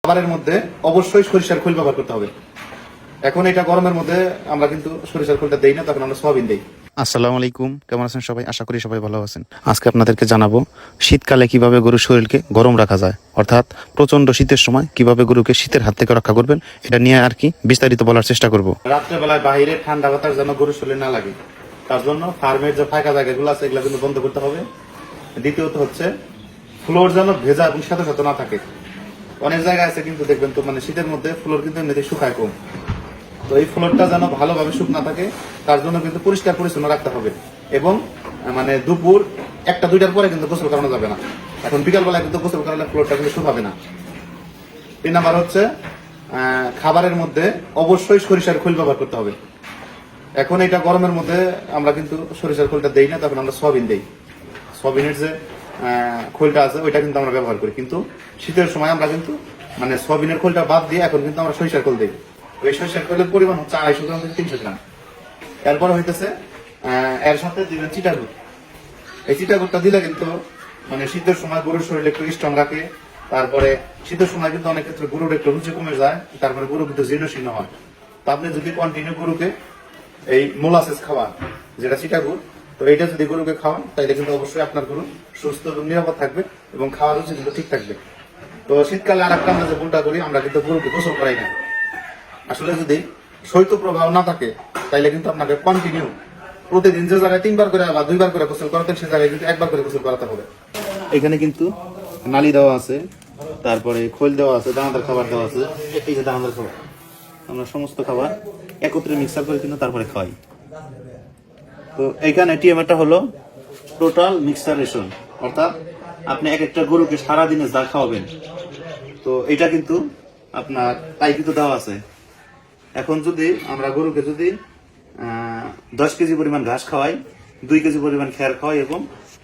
খাবারের মধ্যে অবশ্যই সরিষার খোল ব্যবহার করতে হবে। এখন এটা গরমের মধ্যে আমরা কিন্তু সরিষার খোলটা দেই না, তখন আমরা সয়াবিন দেই। আসসালামু আলাইকুম, কেমন আছেন সবাই? আশা করি সবাই ভালো আছেন। আজকে আপনাদেরকে জানাবো শীতকালে কিভাবে গরুর শরীরকে গরম রাখা যায়, অর্থাৎ প্রচন্ড শীতের সময় কিভাবে গরুকে শীতের হাত থেকে রক্ষা করবেন, এটা নিয়ে আর কি বিস্তারিত বলার চেষ্টা করব। রাত্রেবেলায় বাইরে ঠান্ডা বাতাস যেন গরুর শরীরে না লাগে, তার জন্য ফার্মের যে ফাঁকা জায়গাগুলো আছে এগুলো কিন্তু বন্ধ করতে হবে। দ্বিতীয়ত হচ্ছে ফ্লোর যেন ভেজা এবং সাথে সাথে না থাকে। অনেক জায়গায় আছে কিন্তু দেখবেন তো মানে শীতের মধ্যে ফ্লোর কিন্তু এমনিতে শুকায় কম, তো এই ফ্লোরটা যেন ভালোভাবে শুকনা থাকে তার জন্য কিন্তু পরিষ্কার পরিচ্ছন্ন রাখতে হবে। এবং মানে দুপুর 1টা-2টার পরে কিন্তু গোসল করানো যাবে না। এখন বিকালবেলায় কিন্তু গোসল করালে ফ্লোরটা কিন্তু শুকাবে না। 3 নাম্বার হচ্ছে খাবারের মধ্যে অবশ্যই সরিষার খোল ব্যবহার করতে হবে। এখন এটা গরমের মধ্যে আমরা কিন্তু সরিষার খোলটা দেই না, তখন আমরা সয়াবিন দেই। সয়াবিনের যে খোলটা আছে ওইটা কিন্তু আমরা ব্যবহার করি, কিন্তু শীতের সময় আমরা কিন্তু মানে সয়াবিনের খোলটা বাদ দিয়ে এখন কিন্তু আমরা সরিষার খোল দিই। ওই সরিষার খোলের পরিমাণ হচ্ছে 250 গ্রাম থেকে 300 গ্রাম। এরপরে হইতেছে এর সাথে দিবেন চিটাগুড়। এই চিটাগুড়টা দিলে কিন্তু মানে শীতের সময় গরুর শরীরে একটু স্ট্রং রাখে। তারপরে শীতের সময় কিন্তু অনেক ক্ষেত্রে গরুর একটু রুচি কমে যায়, তারপরে গরু কিন্তু জীর্ণশীর্ণ হয়। তো আপনি যদি কন্টিনিউ গরুকে এই মোলাসেস খাওয়ান, যেটা চিটাগুড়, তো এইটা যদি গরুকে খাওয়ান তাহলে কিন্তু অবশ্যই আপনার গরু সুস্থ এবং নিরাপদ থাকবে এবং খাওয়ার রুচি কিন্তু ঠিক থাকবে। তো শীতকালে আর একটা আমরা যে ভুলটা করি, আমরা কিন্তু গরুকে গোসল করাই না। আসলে যদি শৈত্যপ্রবাহ না থাকে তাইলে কিন্তু আপনাকে কন্টিনিউ প্রতিদিন যে জায়গায় 3বার করে বা 2বার করে গোসল করাতেন সে জায়গায় কিন্তু 1বার করে গোসল করাতে হবে। এখানে কিন্তু নালি দেওয়া আছে, তারপরে খোল দেওয়া আছে, দানাদার খাবার দেওয়া আছে। এই যে দানাদার খাবার, আমরা সমস্ত খাবার একত্রে মিক্সার করে কিন্তু তারপরে খাওয়াই। তো এইখানে টিএমআরটা হলো টোটাল মিক্সার রেশন, অর্থাৎ আপনি এক একটা গরুকে সারাদিনে যা খাওয়াবেন, তো এটা কিন্তু আপনার তাই কিন্তু দেওয়া আছে। এখন যদি আমরা গরুকে যদি 10 কেজি পরিমাণ ঘাস খাওয়াই, 2 কেজি পরিমাণ খেয়ার খাওয়াই এবং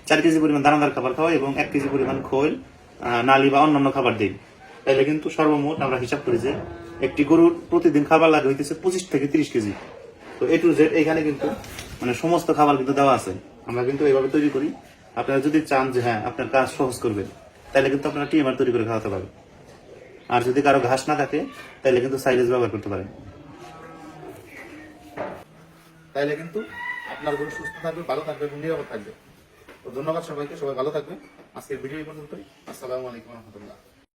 4 কেজি পরিমাণ দানাদার খাবার খাওয়াই এবং 1 কেজি পরিমাণ খোল, নালি বা অন্যান্য খাবার দিই, তাহলে কিন্তু সর্বমোট আমরা হিসাব করি যে একটি গরুর প্রতিদিন খাবার লাগে হইতেছে 25 থেকে 30 কেজি। তো এ টু জেড এইখানে কিন্তু মানে সমস্ত খাবার কিন্তু দেওয়া আছে। আমরা কিন্তু এইভাবে তৈরি করি। আপনারা যদি চান যে হ্যাঁ আপনার কাজ সহজ করবেন, তাহলে কিন্তু আপনারা টিএমআর তৈরি করে খাওয়াতে পারবেন। আর যদি কারো ঘাস না থাকে তাহলে কিন্তু সাইলেজ ব্যবহার করতে পারেন। তাইলে কিন্তু আপনার গরু সুস্থ থাকবে, ভালো থাকবে এবং নিরাপদ থাকবে। তো ধন্যবাদ সবাইকে, সবাই ভালো থাকবে। আজকের ভিডিও এই পর্যন্তই। আসসালামু আলাইকুম ওয়া রাহমাতুল্লাহ।